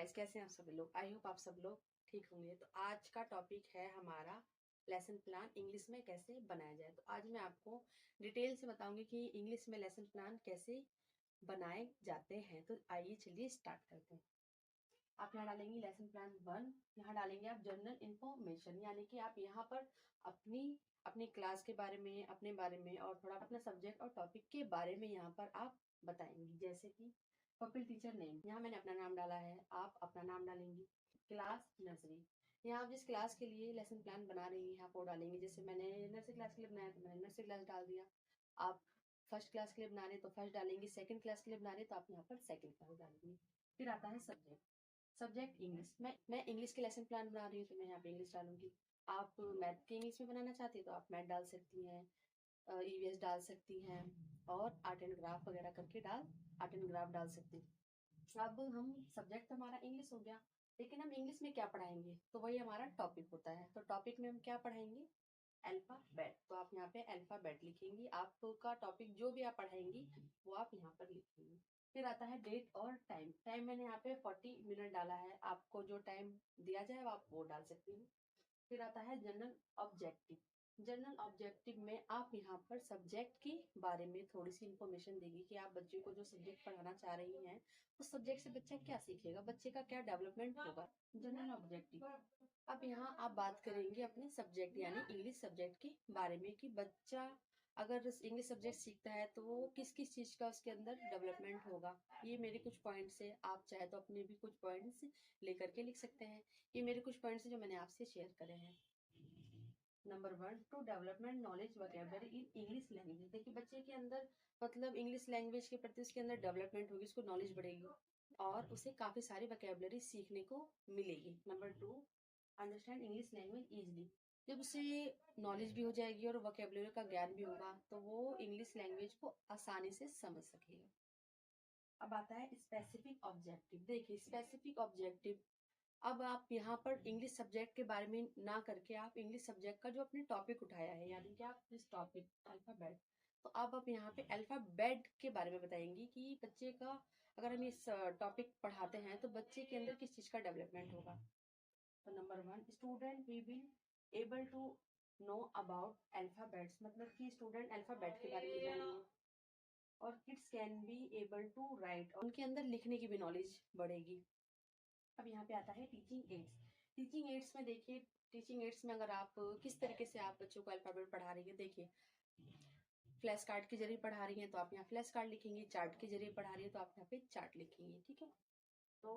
Guys, कैसे हैं आप सभी लोग। आई होप आप सब लोग ठीक होंगे। तो आज का टॉपिक है हमारा लेसन प्लान इंग्लिश में कैसे बनाया जाए। तो आज मैं आपको डिटेल से बताऊंगी कि इंग्लिश में लेसन प्लान कैसे बनाए जाते हैं। तो आइए चलिए स्टार्ट करते हैं। आप यहाँ डालेंगे लेसन प्लान 1। यहाँ डालेंगे आप जनरल इंफॉर्मेशन, यानी कि आप यहाँ पर अपनी अपनी क्लास के बारे में, अपने बारे में और थोड़ा अपना सब्जेक्ट और टॉपिक के बारे में यहाँ पर आप बताएंगी। जैसे कि पपिल टीचर नेम, यहाँ मैंने अपना नाम डाला है, आप अपना नाम डालेंगी। क्लास नर्सरी, यहाँ आप जिस क्लास के लिए लेसन प्लान बना रही हैं आप वो डालेंगे। जैसे मैंने नर्सरी क्लास के लिए बनाया तो मैंने नर्सरी क्लास डाल दिया। आप फर्स्ट क्लास के लिए बना रहे तो फर्स्ट डालेंगे, सेकंड क्लास के लिए बना रहे तो आप यहाँ पर सेकंड क्लास डालेंगे। फिर आता है सब्जेक्ट। सब्जेक्ट इंग्लिश, मैं इंग्लिश के लेसन प्लान बना रही हूँ तो मैं यहाँ पे इंग्लिश डालूंगी। आप मैथ के इंग्लिश में बनाना चाहती है तो आप मैथ डाल सकती हैं, ईवीएस डाल सकती हैं और आर्ट एंड ग्राफ वगैरह करके आर्ट एंड ग्राफ डाल सकती हैं। अब हम सब्जेक्ट तो हमारा इंग्लिश हो गया, लेकिन हम इंग्लिश में क्या पढ़ाएंगे तो वही हमारा टॉपिक होता है। तो टॉपिक में हम क्या पढ़ाएंगे, अल्फाबेट। तो आप यहाँ पे अल्फाबेट लिखेंगी। आपका टॉपिक जो भी आप पढ़ाएंगी वो आप यहाँ पर लिखेंगी। फिर आता है डेट और टाइम। टाइम मैंने यहाँ पे 40 मिनट डाला है, आपको जो टाइम दिया जाए आप वो डाल सकती हो। फिर आता है जनरल ऑब्जेक्टिव। जनरल ऑब्जेक्टिव में आप यहाँ पर सब्जेक्ट के बारे में थोड़ी सी इंफॉर्मेशन देगी कि आप बच्चे को जो सब्जेक्ट पढ़ाना चाह रही हैं उस सब्जेक्ट से बच्चा क्या सीखेगा, बच्चे का क्या डेवलपमेंट होगा। General objective. अब यहाँ आप बात करेंगे अपने सब्जेक्ट यानी इंग्लिश सब्जेक्ट के बारे में कि बच्चा अगर इंग्लिश सब्जेक्ट सीखता है तो वो किस किस चीज का उसके अंदर डेवलपमेंट होगा। ये मेरे कुछ पॉइंट्स है, आप चाहे तो अपने भी कुछ पॉइंट्स लेकर के लिख सकते हैं। ये मेरे कुछ पॉइंट्स जो मैंने आपसे शेयर करे हैं। Number 1, to development knowledge vocabulary in English language. देखिए बच्चे के अंदर मतलब इंग्लिश लैंग्वेज के प्रति उसके अंदर डेवलपमेंट होगी, उसको नॉलेज बढ़ेगी और उसे काफी सारी वोकैबुलरी सीखने को मिलेगी। Number 2, understand English language easily. जब उसे नॉलेज भी हो जाएगी और वोकैबुलरी का ज्ञान भी होगा तो वो इंग्लिश लैंग्वेज को आसानी से समझ सकेगा। अब आता है स्पेसिफिक ऑब्जेक्टिव। देखिए स्पेसिफिक ऑब्जेक्टिव, अब आप यहाँ पर इंग्लिश सब्जेक्ट के बारे में ना करके आप इंग्लिश सब्जेक्ट का जो आपने टॉपिक उठाया है, यानी कि आप इस टॉपिक अल्फाबेट, तो अब आप यहाँ पे अल्फाबेट के बारे में बताएंगी कि बच्चे का अगर हम इस टॉपिक पढ़ाते हैं तो बच्चे के अंदर किस चीज का डेवलपमेंट होगा। तो number 1, student we will able to know about alphabets, मतलब कि स्टूडेंट अल्फाबेट के बारे में जानेंगे। और kids can be able to write, उनके अंदर लिखने की भी नॉलेज बढ़ेगी। अब यहाँ पे आता है टीचिंग एड्स। टीचिंग एड्स में देखिए, टीचिंग एड्स में अगर आप किस तरीके से आप बच्चों को अल्फाबेट पढ़ा रही है, देखिए फ्लैश कार्ड के जरिए पढ़ा रही हैं तो आप यहाँ फ्लैश कार्ड लिखेंगे, चार्ट के जरिए पढ़ा रही है तो आप यहाँ पे चार्ट लिखेंगे। ठीक है, तो